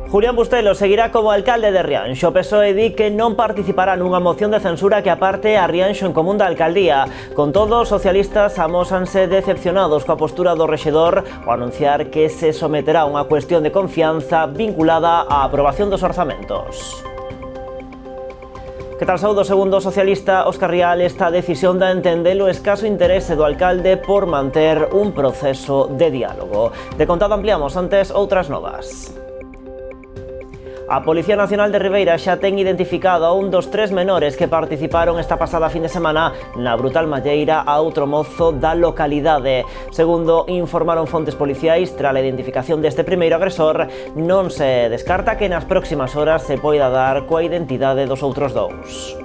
Julián Bustelo seguirá como alcalde de Rianxo. O PSOE di que non participará nunha moción de censura que aparte a Rianxo en común da alcaldía. Con todo, os socialistas amósanse decepcionados coa postura do rexedor ao anunciar que se someterá a unha cuestión de confianza vinculada á aprobación dos orzamentos. Que tal saúdo? Segundo o socialista Óscar Rial, esta decisión dá a entender o escaso interese do alcalde por manter un proceso de diálogo. De contado ampliamos antes outras novas. A Policía Nacional de Ribeira xa ten identificado a un dos 3 menores que participaron esta pasada fin de semana na brutal malleira a outro mozo da localidade. Segundo informaron fontes policiais, tras a identificación deste primeiro agresor, non se descarta que nas próximas horas se poida dar coa identidade dos outros dous.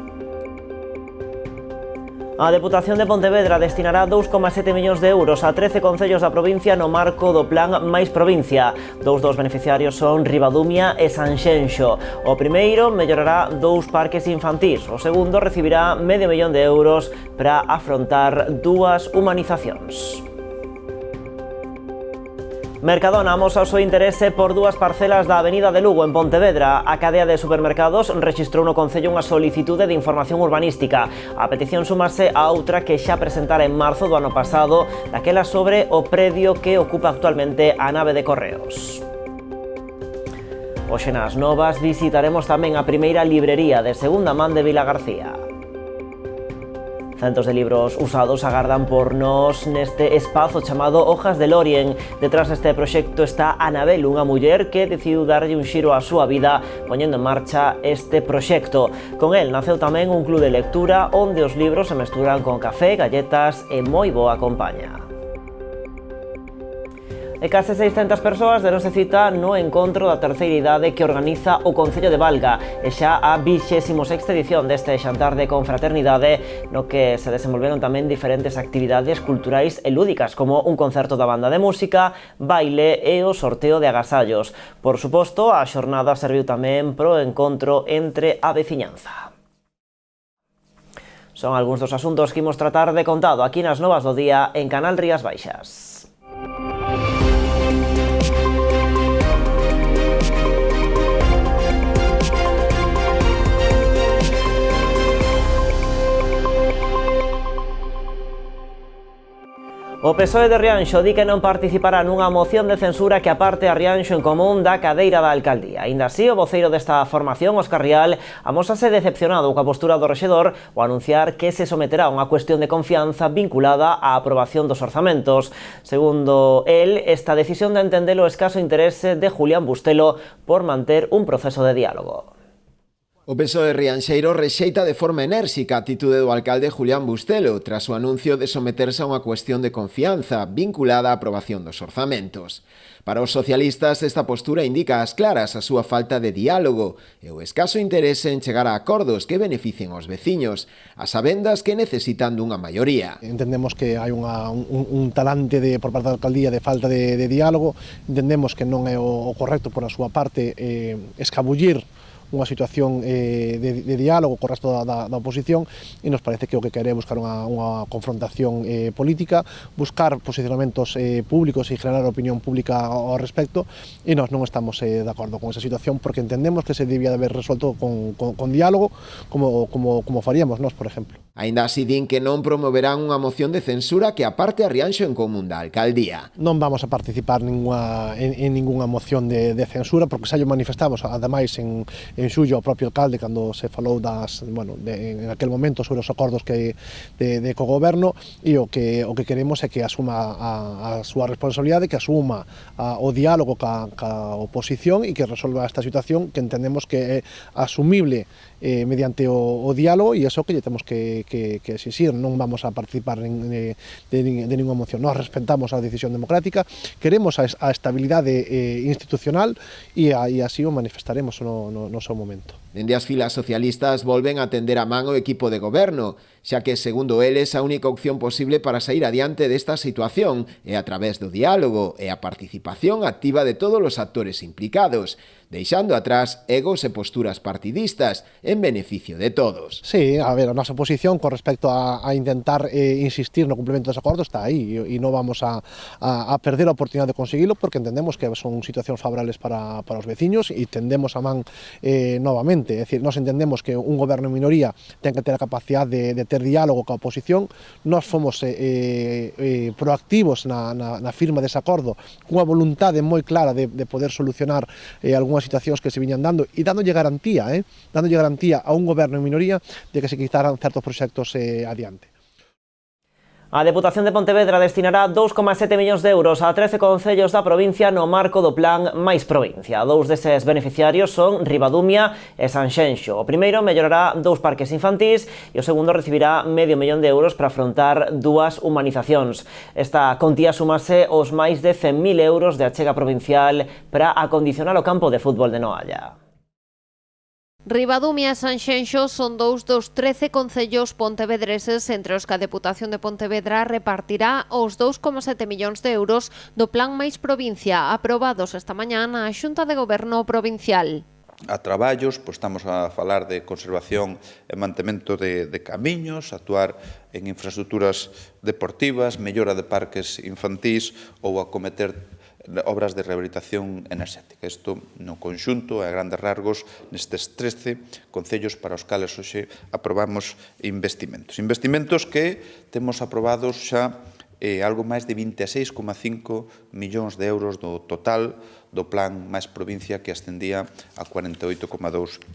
A Deputación de Pontevedra destinará 2,7 millóns de euros a 13 concellos da provincia no marco do plan Máis Provincia. Dous dos beneficiarios son Ribadumia e Sanxenxo. O primeiro mellorará 2 parques infantís. O segundo recibirá medio millón de euros para afrontar 2 humanizacións. Mercadona amosa o seu interese por 2 parcelas da Avenida de Lugo en Pontevedra. A cadea de supermercados rexistrou no concello unha solicitude de información urbanística. A petición súmase a outra que xa presentara en marzo do ano pasado, daquela sobre o predio que ocupa actualmente a nave de Correos. Hoxe nas novas visitaremos tamén a primeira librería de segunda man de Vilagarcía. Centos de libros usados agardan por nós neste espazo chamado Hojas de Lorien. Detrás deste proxecto está Anabel, unha muller que decidiu darlle un xiro á súa vida poñendo en marcha este proxecto. Con el naceu tamén un club de lectura onde os libros se mesturan con café, galletas e moi boa compaña. E case 600 persoas deronse cita no encontro da terceira idade que organiza o Concello de Valga e xa a 26ª edición deste xantar de confraternidade no que se desenvolveron tamén diferentes actividades culturais e lúdicas como un concerto da banda de música, baile e o sorteo de agasallos. Por suposto, a xornada serviu tamén pro encontro entre a veciñanza. Son algúns dos asuntos que imos tratar de contado aquí nas Novas do Día en Canal Rías Baixas. O PSOE de Rianxo di que non participará nunha moción de censura que aparte a Rianxo en común da cadeira da alcaldía. Aínda así, o voceiro desta formación, Óscar Rial, amósase decepcionado coa postura do rexedor ao anunciar que se someterá a unha cuestión de confianza vinculada á aprobación dos orzamentos. Segundo el, esta decisión de entender o escaso interese de Julián Bustelo por manter un proceso de diálogo. O PSOE rianxeiro rexeita de forma enérxica a atitude do alcalde Julián Bustelo tras o anuncio de someterse a unha cuestión de confianza vinculada á aprobación dos orzamentos. Para os socialistas, esta postura indica ás claras a súa falta de diálogo e o escaso interese en chegar a acordos que beneficien aos veciños, as sabendas que necesitan dunha maioría. Entendemos que hai un talante por parte da alcaldía de falta de diálogo, entendemos que non é o correcto por a súa parte escabullir unha situación de diálogo co resto da oposición e nos parece que o que quere é buscar unha confrontación política, buscar posicionamentos públicos e generar opinión pública ao respecto e nós non estamos de acordo con esa situación porque entendemos que se debía de haber resuelto con diálogo como faríamos nós, por exemplo. Aínda así din que non promoverán unha moción de censura que aparte a Rianxo en común da alcaldía. Non vamos a participar en ningunha moción de censura porque xa o manifestamos, ademais en xullo ao propio alcalde cando se falou en aquel momento sobre os acordos de cogoberno e o que queremos é que asuma a súa responsabilidade, que asuma o diálogo ca oposición e que resolva esta situación que entendemos que é asumible mediante o diálogo e iso que lle temos que exixir. Non vamos a participar de ninguna moción. Nós respetamos a decisión democrática, queremos a estabilidade institucional e así o manifestaremos no seu momento. Dende as filas socialistas volven a tender a man o equipo de goberno, xa que, segundo eles, a única opción posible para sair adiante desta situación é a través do diálogo e a participación activa de todos os actores implicados, deixando atrás egos e posturas partidistas en beneficio de todos. Sí, a ver, a nosa posición con respecto a intentar insistir no cumprimento dos acordos está aí e non vamos a perder a oportunidade de conseguilo porque entendemos que son situacións favorables para os veciños e tendemos a man novamente, é dicir, nós entendemos que un goberno en minoría ten que ter a capacidade de ter diálogo coa oposición, nós fomos proactivos na firma dese acordo cunha voluntade moi clara de poder solucionar algunhas situacións que se viñan dando e dándolle garantía a un goberno en minoría de que se quitaran certos proxectos adiante. A Deputación de Pontevedra destinará 2,7 millóns de euros a 13 concellos da provincia no marco do plan Máis Provincia. Dous deses beneficiarios son Ribadumia e Sanxenxo. O primeiro mellorará 2 parques infantís e o segundo recibirá medio millón de euros para afrontar 2 humanizacións. Esta contía súmase aos máis de 100.000 euros de achega provincial para acondicionar o campo de fútbol de Noalla. Ribadumia e Sanxenxo son dous dos 13 concellos pontevedreses entre os que a Deputación de Pontevedra repartirá os 2,7 millóns de euros do Plan Máis Provincia aprobados esta mañá na Xunta de Goberno Provincial. A traballos, pois estamos a falar de conservación e mantemento de camiños, actuar en infraestructuras deportivas, mellora de parques infantís ou acometer obras de rehabilitación enerxética. Isto no conxunto e a grandes rasgos nestes 13 concellos para os cales hoxe aprobamos investimentos. Investimentos que temos aprobados xa algo máis de 26,5 millóns de euros do total do Plan Máis Provincia que ascendía a 48,2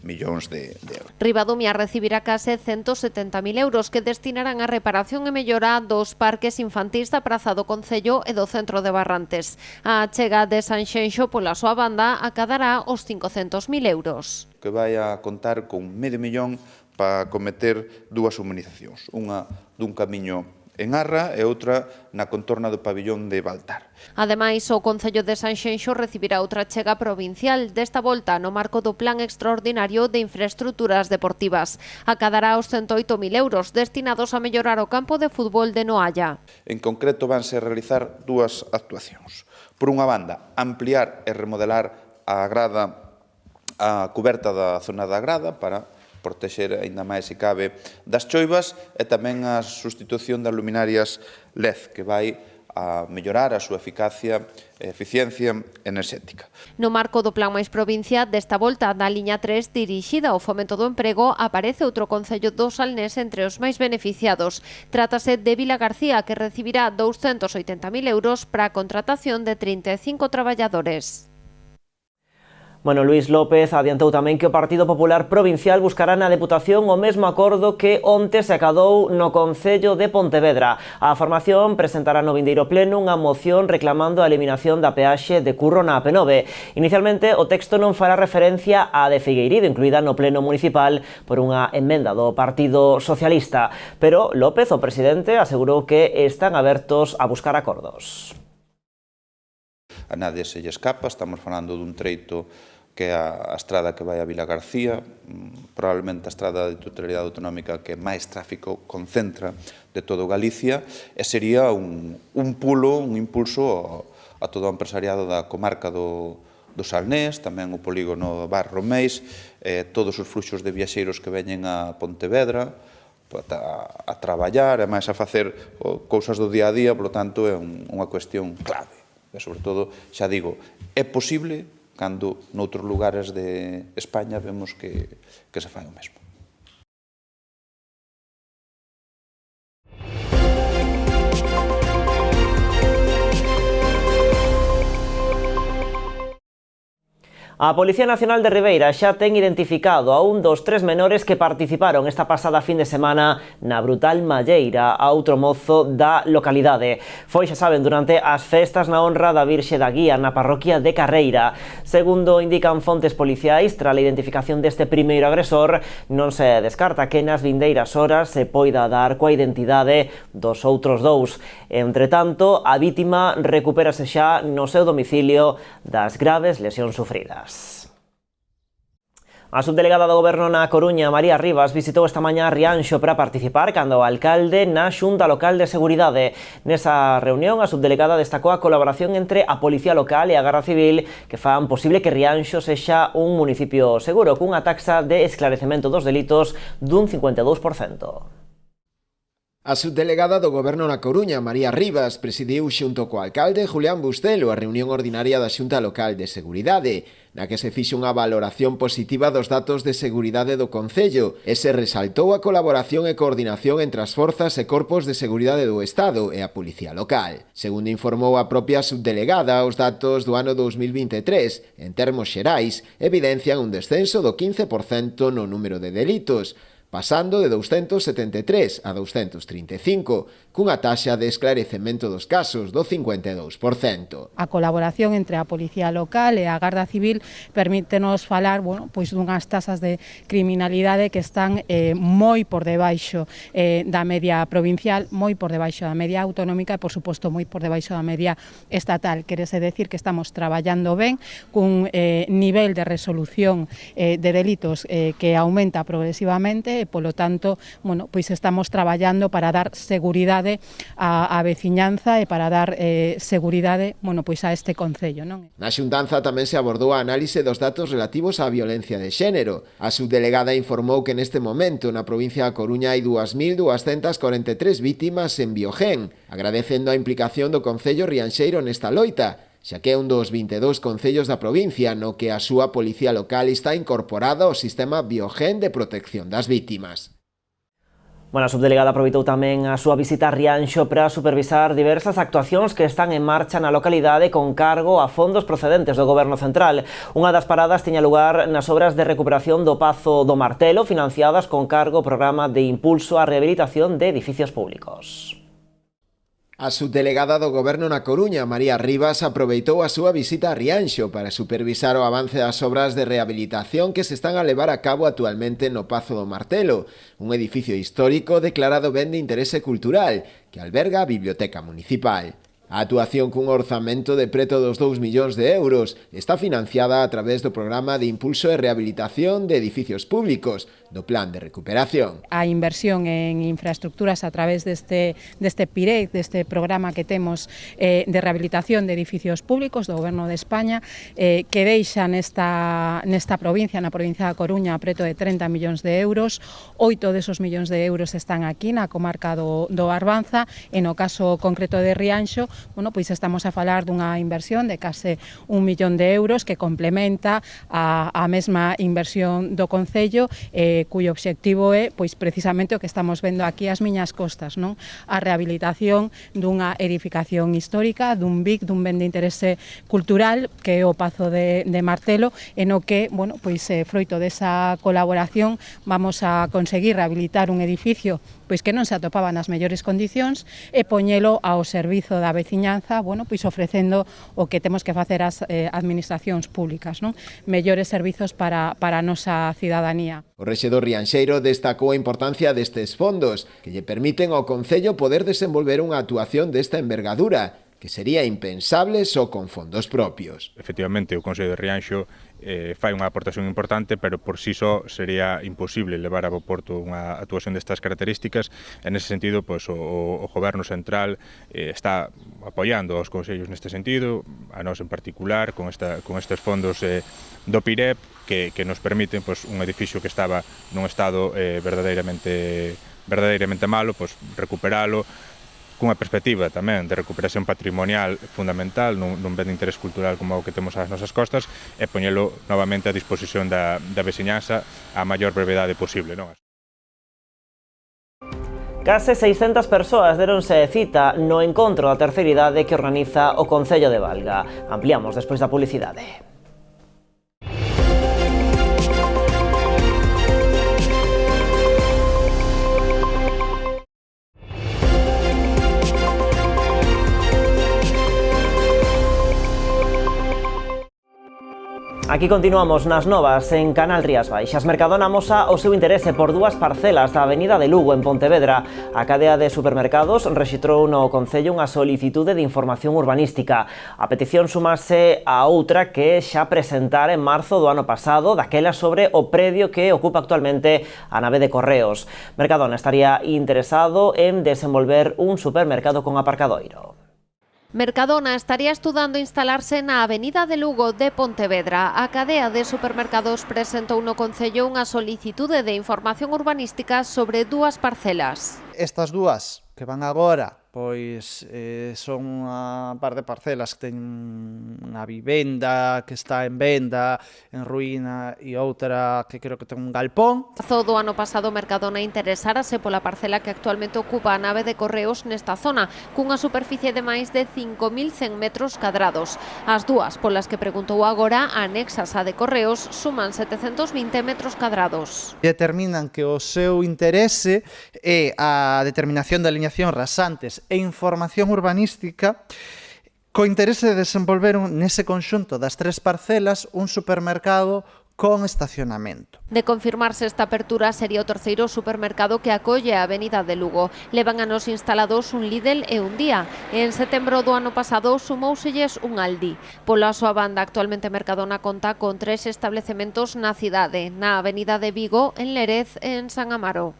millóns de euros. Ribadumia recibirá case 170.000 euros que destinarán a reparación e mellora dos parques infantís da Praza do Concello e do Centro de Barrantes. A achega de Sanxenxo pola súa banda acadará os 500.000 euros. Que vai a contar con medio millón para cometer 2 humanizacións, unha dun camiño en Arra e outra na contorna do pabillón de Baltar. Ademais, o Concello de Sanxenxo recibirá outra chega provincial, desta volta no marco do Plan Extraordinario de Infraestructuras Deportivas. Acadará os 108.000 euros destinados a mellorar o campo de fútbol de Noalla. En concreto, vanse realizar 2 actuacións. Por unha banda, ampliar e remodelar a coberta da zona da grada para protexer aínda máis se cabe das choivas e tamén a sustitución das luminarias LED que vai a mellorar a súa eficacia e eficiencia enerxética. No marco do Plan Máis Provincia, desta volta da liña 3 dirixida ao fomento do emprego, aparece outro concello do Salnés entre os máis beneficiados. Trátase de Vila García, que recibirá 280.000 euros para a contratación de 35 traballadores. Bueno, Luís López adiantou tamén que o Partido Popular Provincial buscará na Deputación o mesmo acordo que onte se acadou no Concello de Pontevedra. A formación presentará no vindeiro pleno unha moción reclamando a eliminación da peaxe de Curro na AP9. Inicialmente, o texto non fará referencia á de Figueirido, incluída no pleno municipal por unha emenda do Partido Socialista. Pero López, o presidente, asegurou que están abertos a buscar acordos. A nadie se lle escapa, estamos falando dun treito que é a estrada que vai a Vila García, probablemente a estrada de titularidade autonómica que máis tráfico concentra de todo Galicia, e sería un pulo, un impulso a todo o empresariado da comarca do Salnés, tamén o polígono Bar Romeis, todos os fluxos de viaxeiros que veñen a Pontevedra, a traballar e máis a facer cousas do día a día, por lo tanto é unha cuestión clave. E, sobre todo, xa digo, é posible cando noutros lugares de España vemos que se fai o mesmo. A Policía Nacional de Ribeira xa ten identificado a un dos 3 menores que participaron esta pasada fin de semana na brutal malleira a outro mozo da localidade. Foi, xa saben, durante as festas na honra da Virxe da Guía na parroquia de Carreira. Segundo indican fontes policiais, tras a identificación deste primeiro agresor, non se descarta que nas vindeiras horas se poida dar coa identidade dos outros dous. Entre tanto, a vítima recupérase xa no seu domicilio das graves lesións sufridas. A subdelegada do Goberno na Coruña, María Rivas, visitou esta mañá Rianxo para participar cando o alcalde na Xunta Local de Seguridade. Nesa reunión, a subdelegada destacou a colaboración entre a Policía Local e a Garda Civil que fan posible que Rianxo sexa un municipio seguro, cunha taxa de esclarecemento dos delitos dun 52%. A subdelegada do Goberno na Coruña, María Rivas, presidiu xunto co alcalde Julián Bustelo a reunión ordinaria da Xunta Local de Seguridade, na que se fixe unha valoración positiva dos datos de seguridade do concello e se resaltou a colaboración e coordinación entre as forzas e corpos de seguridade do Estado e a Policía Local. Segundo informou a propia subdelegada, os datos do ano 2023, en termos xerais, evidencian un descenso do 15% no número de delitos, pasando de 273 a 235, cunha taxa de esclarecemento dos casos do 52%. A colaboración entre a Policía Local e a Garda Civil permítenos falar, pois dunhas tasas de criminalidade que están moi por debaixo da media provincial, moi por debaixo da media autonómica e, por suposto, moi por debaixo da media estatal. Quérese decir que estamos traballando ben cun nivel de resolución de delitos que aumenta progresivamente e, polo tanto, pois estamos traballando para dar seguridade á veciñanza e para dar seguridade, pois a este concello, non? Na xuntanza tamén se abordou a análise dos datos relativos á violencia de xénero. A subdelegada informou que neste momento na provincia da Coruña hai 2.243 vítimas en Biogen, agradecendo a implicación do concello rianxeiro nesta loita, xa que é un dos 22 concellos da provincia no que a súa Policía Local está incorporada ao sistema Biogen de protección das vítimas. A subdelegada aproveitou tamén a súa visita a Rianxo para supervisar diversas actuacións que están en marcha na localidade con cargo a fondos procedentes do Goberno Central. Unha das paradas tiña lugar nas obras de recuperación do Pazo do Martelo, financiadas con cargo ao programa de impulso á rehabilitación de edificios públicos. A subdelegada do Goberno na Coruña, María Rivas, aproveitou a súa visita a Rianxo para supervisar o avance das obras de rehabilitación que se están a levar a cabo actualmente no Pazo do Martelo, un edificio histórico declarado ben de interese cultural que alberga a Biblioteca Municipal. A actuación cun orzamento de preto dos 2 millóns de euros está financiada a través do Programa de Impulso e Rehabilitación de Edificios Públicos, do Plan de Recuperación. A inversión en infraestructuras a través deste PIREC, deste programa que temos de rehabilitación de edificios públicos do Goberno de España, que deixa nesta provincia, na provincia da Coruña, preto de 30 millóns de euros. 8 desos millóns de euros están aquí na comarca do Barbanza, e no caso concreto de Rianxo, pois estamos a falar dunha inversión de case 1 millón de euros que complementa a mesma inversión do concello, cuyo obxectivo é pois precisamente o que estamos vendo aquí ás miñas costas, non? A rehabilitación dunha edificación histórica, dun BIC, dun ben de interese cultural, que é o Pazo de Martelo, e no que, pois froito desa colaboración vamos a conseguir rehabilitar un edificio pois que non se atopaba nas mellores condicións e poñelo ao servizo da veciñanza, pois ofrecendo o que temos que facer as administracións públicas, non? Mellores servizos para a nosa cidadanía. O rexedor rianxeiro destacou a importancia destes fondos que lle permiten ao concello poder desenvolver unha actuación desta envergadura, que sería impensable só con fondos propios. Efectivamente, o Concello de Rianxo fai unha aportación importante, pero por si só sería imposible levar a bo porto unha actuación destas características. En ese sentido, pois, o Goberno Central está apoiando os concellos neste sentido, a nós en particular, con estes fondos do PIREP, que nos permiten pois, un edificio que estaba nun estado verdadeiramente malo, pois, recuperalo, cunha perspectiva tamén de recuperación patrimonial fundamental nun ben de interés cultural como o que temos ás nosas costas, e poñelo novamente a disposición da veciñanza a maior brevedade posible, non? Case 600 persoas deronse cita no encontro da terceira idade que organiza o Concello de Valga. Ampliamos despois da publicidade. Aquí continuamos nas novas en Canal Rías Baixas. Mercadona amosa o seu interese por dúas parcelas da Avenida de Lugo en Pontevedra. A cadea de supermercados rexistrou no Concello unha solicitude de información urbanística. A petición sumase a outra que xa presentara en marzo do ano pasado, daquela sobre o predio que ocupa actualmente a nave de Correos. Mercadona estaría interesado en desenvolver un supermercado con aparcadoiro. Mercadona estaría estudando instalarse na Avenida de Lugo de Pontevedra. A cadea de supermercados presentou no Concello unha solicitude de información urbanística sobre dúas parcelas. Estas dúas que van agora, pois son unha par de parcelas que teñen unha vivenda que está en venda, en ruína, e outra que creo que ten un galpón. Do ano pasado, Mercadona interesárase pola parcela que actualmente ocupa a nave de Correos nesta zona, cunha superficie de máis de 5.100 metros cadrados. As dúas polas que preguntou agora, anexas á de Correos, suman 720 metros cadrados. Determinan que o seu interese é a determinación de alineación rasantes e información urbanística co interese de desenvolver nese conxunto das tres parcelas un supermercado con estacionamento. De confirmarse esta apertura, sería o terceiro supermercado que acolle a Avenida de Lugo. Levan anos instalados un Lidl e un Día. En setembro do ano pasado sumouselles un Aldi. Pola súa banda, actualmente Mercadona conta con 3 establecementos na cidade, na Avenida de Vigo, en Lérez e en San Amaro.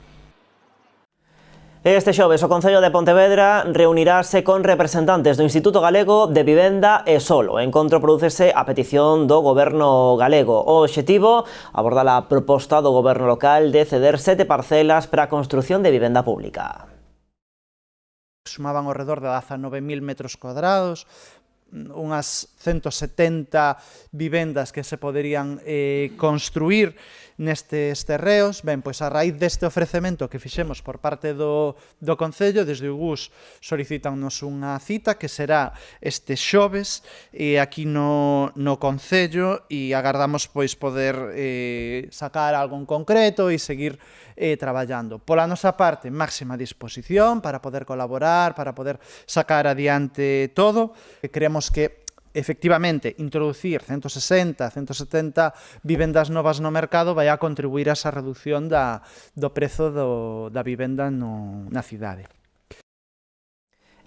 Este xoves o Concello de Pontevedra reunirase con representantes do Instituto Galego de Vivenda e Solo. O encontro prodúcese a petición do Goberno galego. O obxectivo, abordar a proposta do Goberno local de ceder 7 parcelas para a construción de vivenda pública. Sumaban ao redor de 19.000 metros cuadrados, unhas 170 vivendas que se poderían construir nestes terreos. Ben, pois a raíz deste ofrecemento que fixemos por parte do Concello, desde o GUS solicitannos unha cita que será este xoves aquí no Concello, e agardamos pois poder sacar algo en concreto e seguir traballando. Pola nosa parte, máxima disposición para poder colaborar, para poder sacar adiante todo. Creemos que efectivamente, introducir 160, 170 vivendas novas no mercado vai a contribuir a esa reducción do prezo da vivenda na cidade.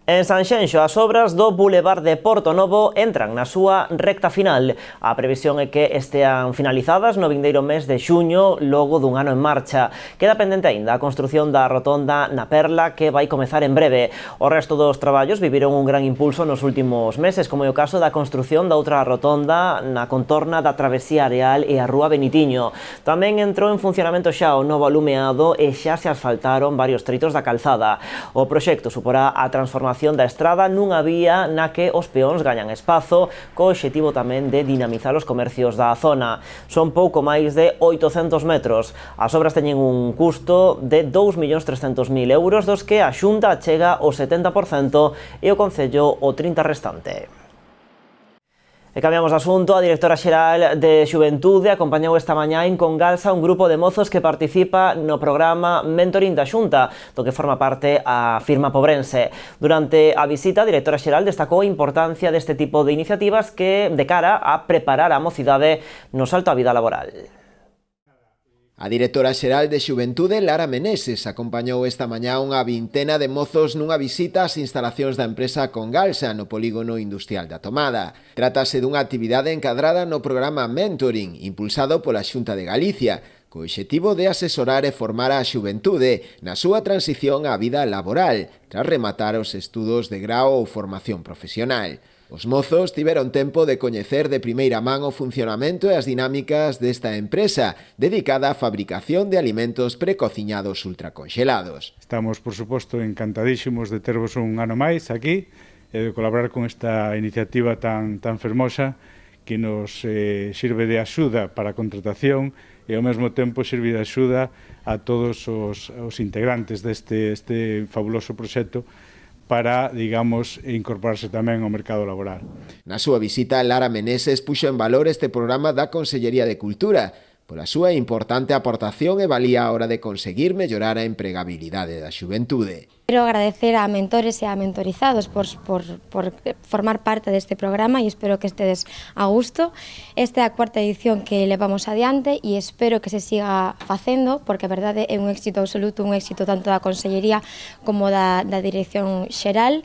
En Sanxenxo, as obras do Boulevard de Porto Novo entran na súa recta final. A previsión é que estean finalizadas no vindeiro mes de xuño, logo dun ano en marcha. Queda pendente aínda a construción da rotonda na Perla, que vai comezar en breve. O resto dos traballos viviron un gran impulso nos últimos meses, como é o caso da construción da outra rotonda na contorna da Travesía Areal e a Rúa Benitiño. Tamén entrou en funcionamento xa o novo alumeado e xa se asfaltaron varios treitos da calzada. O proxecto suporá a transformación da estrada nunha vía na que os peóns gañan espazo, co obxectivo tamén de dinamizar os comercios da zona. Son pouco máis de 800 metros. As obras teñen un custo de 2.300.000 euros, dos que a Xunta chega o 70% e o Concello o 30% restante. E cambiamos de asunto. A directora xeral de Xuventude acompañou esta mañá en Congalsa un grupo de mozos que participa no programa Mentoring da Xunta, do que forma parte a firma pobrense. Durante a visita, a directora xeral destacou a importancia deste tipo de iniciativas que de cara a preparar a mocidade no salto á vida laboral. A directora xeral de Xuventude, Lara Meneses, acompañou esta mañá unha vintena de mozos nunha visita ás instalacións da empresa Congalsa no polígono industrial da Tomada. Trátase dunha actividade encadrada no programa Mentoring, impulsado pola Xunta de Galicia, co obxectivo de asesorar e formar a xuventude na súa transición á vida laboral, tras rematar os estudos de grao ou formación profesional. Os mozos tiveron tempo de coñecer de primeira man o funcionamento e as dinámicas desta empresa, dedicada á fabricación de alimentos precociñados ultraconxelados. Estamos, por suposto, encantadísimos de tervos un ano máis aquí e de colaborar con esta iniciativa tan fermosa que nos sirve de axuda para a contratación e ao mesmo tempo sirve de axuda a todos os integrantes deste fabuloso proxecto para, digamos, incorporarse tamén ao mercado laboral. Na súa visita, Lara Meneses puxo en valor este programa da Consellería de Cultura, pola súa importante aportación e valía a hora de conseguir mellorar a empregabilidade da xuventude. Quero agradecer a mentores e a mentorizados por formar parte deste programa e espero que estedes a gusto. Esta é a cuarta edición que levamos adiante e espero que se siga facendo, porque a verdade é un éxito absoluto, un éxito tanto da Consellería como da Dirección Xeral.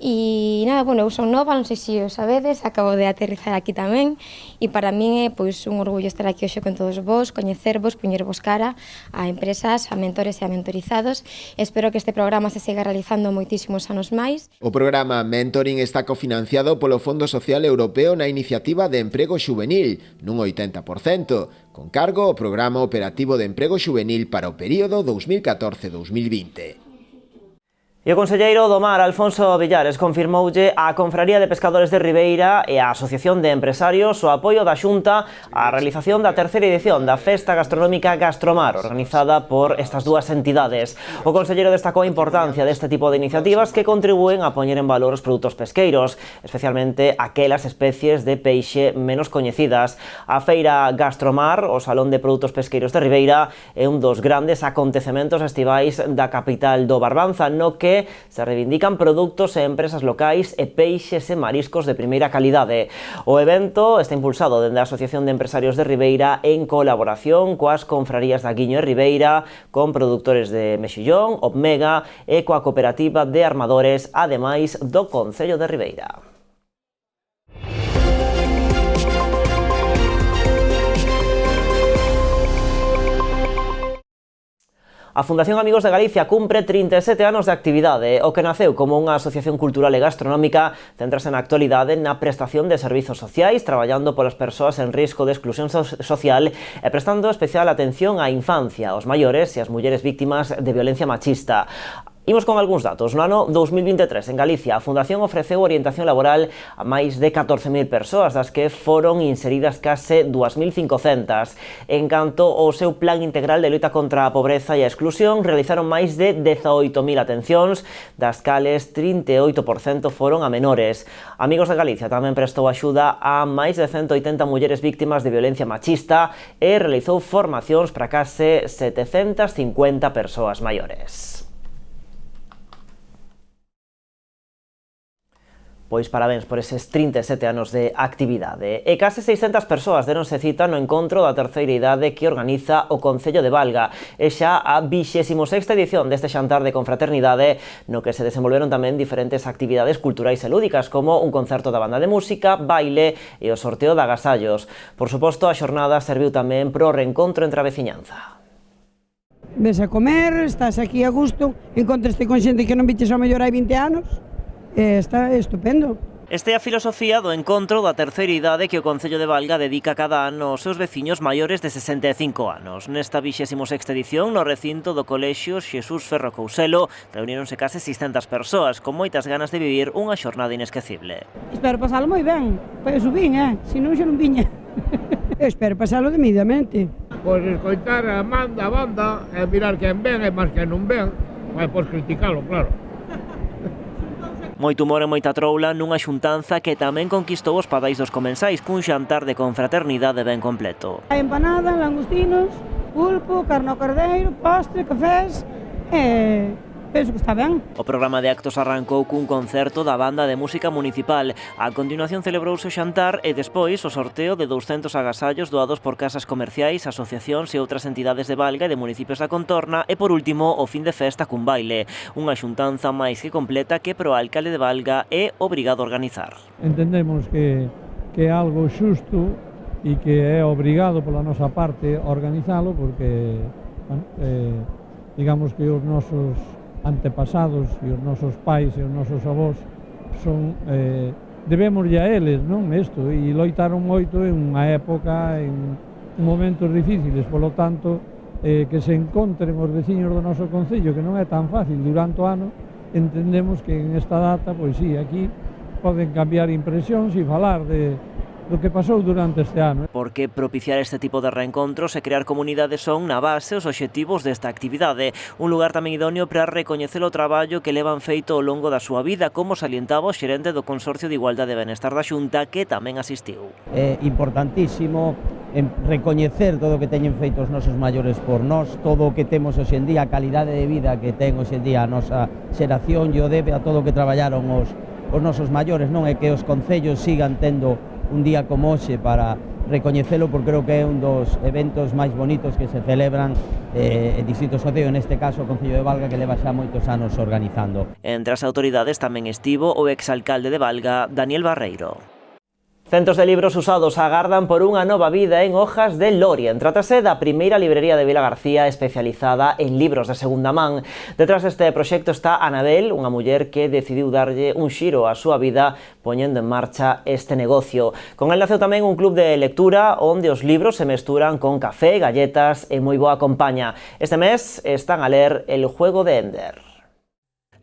E nada, bueno, eu son nova, non sei se o sabedes, acabo de aterrizar aquí tamén e para min é pois un orgullo estar aquí hoxe con todos vos, coñecervos, poñervos cara a empresas, a mentores e a mentorizados. Espero que este programa se siga realizando moitísimos anos máis. O programa Mentoring está cofinanciado polo Fondo Social Europeo na iniciativa de emprego xuvenil, nun 80%, con cargo ao Programa Operativo de Emprego Xuvenil para o período 2014-2020. E o conselleiro do Mar, Alfonso Villares, confirmoulle á Confraría de Pescadores de Ribeira e á Asociación de Empresarios o apoio da Xunta á realización da terceira edición da Festa Gastronómica Gastromar, organizada por estas dúas entidades. O conselleiro destacou a importancia deste tipo de iniciativas que contribúen a poñer en valor os produtos pesqueiros, especialmente aquelas especies de peixe menos coñecidas. A Feira Gastromar, o Salón de Produtos Pesqueiros de Ribeira, é un dos grandes acontecementos estivais da capital do Barbanza, no que se reivindican produtos e empresas locais e peixes e mariscos de primeira calidade. O evento está impulsado dende a Asociación de Empresarios de Ribeira en colaboración coas confrarías da Guiño e Ribeira, con produtores de mexillón, Omega e coa cooperativa de armadores, ademais do Concello de Ribeira. A Fundación Amigos de Galicia cumpre 37 anos de actividade. O que naceu como unha asociación cultural e gastronómica centrase na actualidade na prestación de servizos sociais, traballando polas persoas en risco de exclusión social e prestando especial atención á infancia, aos maiores e ás mulleres víctimas de violencia machista. Imos con algúns datos. No ano 2023, en Galicia, a Fundación ofreceu orientación laboral a máis de 14.000 persoas, das que foron inseridas case 2.500. En canto ao seu plan integral de loita contra a pobreza e a exclusión, realizaron máis de 18.000 atencións, das cales 38% foron a menores. Amigos de Galicia tamén prestou axuda a máis de 180 mulleres víctimas de violencia machista e realizou formacións para case 750 persoas maiores. Pois parabéns por eses 37 anos de actividade. E case 600 persoas deronse cita no encontro da terceira idade que organiza o Concello de Valga. E xa a 26ª edición deste xantar de confraternidade, no que se desenvolveron tamén diferentes actividades culturais e lúdicas, como un concerto da banda de música, baile e o sorteo de agasallos. Por suposto, a xornada serviu tamén pro reencontro entre a veciñanza. Ves a comer, estás aquí a gusto, encontraste con xente que non viches ao mellor hai 20 anos, está estupendo. Esta é a filosofía do encontro da terceira idade que o Concello de Valga dedica cada ano aos seus veciños maiores de 65 anos. Nesta 26ª edición, no recinto do Colexio Xesús Ferro Couselo, reuníronse case 600 persoas con moitas ganas de vivir unha xornada inesquecible. Espero pasalo moi ben, pois eu vin, se non xa non viña. Espero pasalo demidamente. Pois escoitar a banda e mirar quen ven e máis que non ven, pois criticalo, claro. Moito humor e moita troula nunha xuntanza que tamén conquistou os padais dos comensais cun xantar de confraternidade ben completo. Hai empanada, langostinos, pulpo, carne ao cordeiro, postre, cafés e penso que está ben. O programa de actos arrancou cun concerto da banda de música municipal. A continuación celebrouse o xantar e despois o sorteo de 200 agasallos doados por casas comerciais, asociacións e outras entidades de Valga e de municipios da contorna e, por último, o fin de festa cun baile. Unha xuntanza máis que completa que pro alcalde de Valga é obrigado a organizar. Entendemos que é algo xusto e que é obrigado pola nosa parte a organizalo porque, digamos que os nosos antepasados e os nosos pais e os nosos avós son debémoslle a eles, non, isto, e loitaron moito en unha época, en momentos difíciles, polo tanto que se encontren os veciños do noso concello, que non é tan fácil durante o ano, entendemos que en esta data, pois sí, aquí poden cambiar impresións e falar do que pasou durante este ano. Porque propiciar este tipo de reencontros e crear comunidades son na base os obxectivos desta actividade. Un lugar tamén idóneo para recoñecer o traballo que levan feito ao longo da súa vida, como salientaba o xerente do Consorcio de Igualdade e Benestar da Xunta, que tamén asistiu. É importantísimo recoñecer todo o que teñen feito os nosos maiores por nós, todo o que temos hoxe en día, a calidade de vida que ten hoxe en día a nosa xeración, e o debe a todo o que traballaron os nosos maiores, non é que os concellos sigan tendo un día como hoxe para recoñecelo, porque creo que é un dos eventos máis bonitos que se celebran en distintos concellos, neste caso o Concello de Valga, que leva xa moitos anos organizando. Entre as autoridades tamén estivo o exalcalde de Valga, Daniel Barreiro. Centos de libros usados agardan por unha nova vida en Hojas de Lorien. Trátase da primeira librería de Vilagarcía especializada en libros de segunda man. Detrás deste proxecto está Anabel, unha muller que decidiu darlle un xiro á súa vida poñendo en marcha este negocio. Con el naceu tamén un club de lectura onde os libros se mesturan con café, galletas e moi boa compaña. Este mes están a ler El juego de Ender.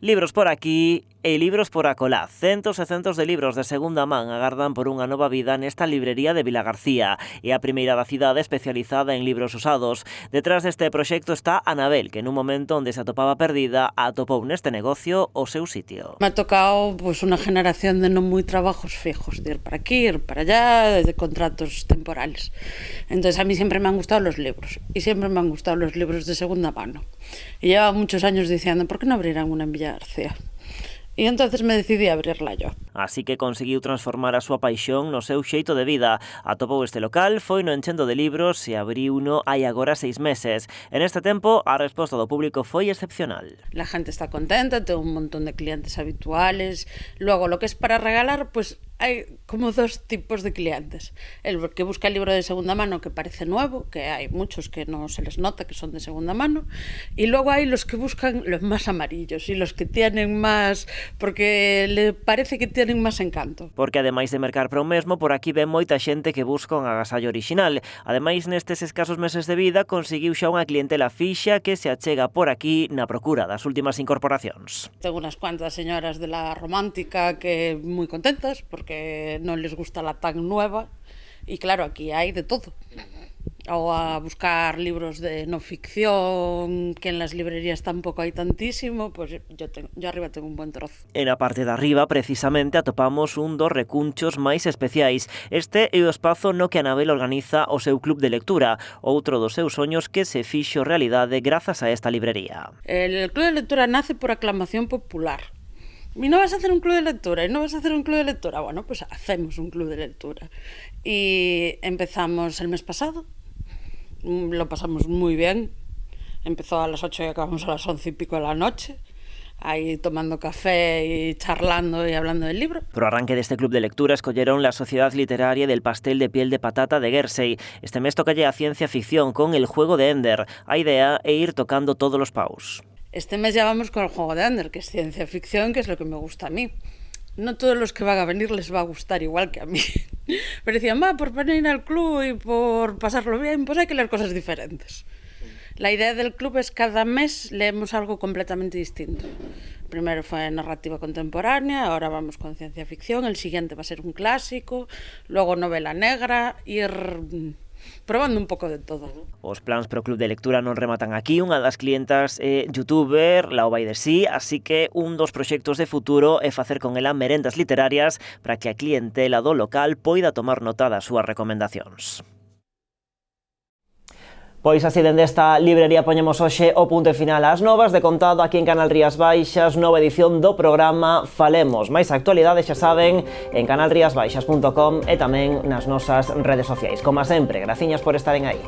Libros por aquí e libros por acolá. Centos e centos de libros de segunda man agardan por unha nova vida nesta librería de Vilagarcía. É a primeira da cidade especializada en libros usados. Detrás deste proxecto está Anabel, que nun momento onde se atopaba perdida, atopou neste negocio o seu sitio. Me ha tocado unha generación de non moi trabajos fijos, de ir para aquí, ir para allá, de contratos temporales. Entonces a mí siempre me han gustado los libros, y siempre me han gustado los libros de segunda mano. Y llevaba muchos años diciendo, ¿por qué no abrirán una en Vilagarcía? E entonces me decidí a abrirla yo. Así que conseguiu transformar a súa paixón no seu xeito de vida. Atopou este local, foi no enchendo de libros e abriu uno hai agora 6 meses. En este tempo, a resposta do público foi excepcional. La gente está contenta, tengo un montón de clientes habituales. Luego, lo que es para regalar, pues hay como dos tipos de clientes. El que busca el libro de segunda mano que parece nuevo, que hay muchos que no se les nota que son de segunda mano, y luego hay los que buscan los más amarillos y los que tienen más, porque le parece que tienen más encanto. Porque ademais de mercar para o mesmo, por aquí ven moita xente que busca un agasallo orixinal. Ademais, nestes escasos meses de vida, conseguiu xa unha clientela fixa que se achega por aquí na procura das últimas incorporacións. Tengo unas cuantas señoras de la romántica que moi contentas, porque no les gusta la tan nueva, y claro, aquí hay de todo. O a buscar libros de no ficción, que en las librerías tampoco hay tantísimo, pues yo arriba tengo un buen trozo. En a parte de arriba, precisamente, atopamos un dos recunchos máis especiais. Este é o espazo no que Anabel organiza o seu club de lectura, outro dos seus soños que se fixo realidade grazas a esta librería. El club de lectura nace por aclamación popular. ¿Y no vas a hacer un club de lectura? ¿Y no vas a hacer un club de lectura? Bueno, pues hacemos un club de lectura. Y empezamos el mes pasado, lo pasamos muy bien. Empezó a las 8 y acabamos a las 11 y pico de la noche, ahí tomando café y charlando y hablando del libro. Pro arranque deste club de lectura escolleron la Sociedad Literaria del Pastel de Piel de Patata de Guernsey. Este mes tocalle a ciencia ficción con El juego de Ender. A idea é ir tocando todos los paus. Este mes ya vamos con El juego de Ender, que es ciencia ficción, que es lo que me gusta a mí. No todos los que van a venir les va a gustar igual que a mí. Pero decían, por venir al club y por pasarlo bien, pues hay que leer cosas diferentes. La idea del club es cada mes leemos algo completamente distinto. Primero fue narrativa contemporánea, ahora vamos con ciencia ficción, el siguiente va a ser un clásico, luego novela negra, ir probando un pouco de todo. Os plans pro club de lectura non rematan aquí. Unha das clientas é youtuber, Lau vai de sí, así que un dos proxectos de futuro é facer con ela merendas literarias para que a clientela do local poida tomar nota das súas recomendacións. Pois así, dende esta librería poñemos hoxe o punto final ás novas de contado aquí en Canal Rías Baixas, nova edición do programa Falemos. Máis actualidades, xa saben, en canalriasbaixas.com e tamén nas nosas redes sociais. Como sempre, graciñas por estaren aí.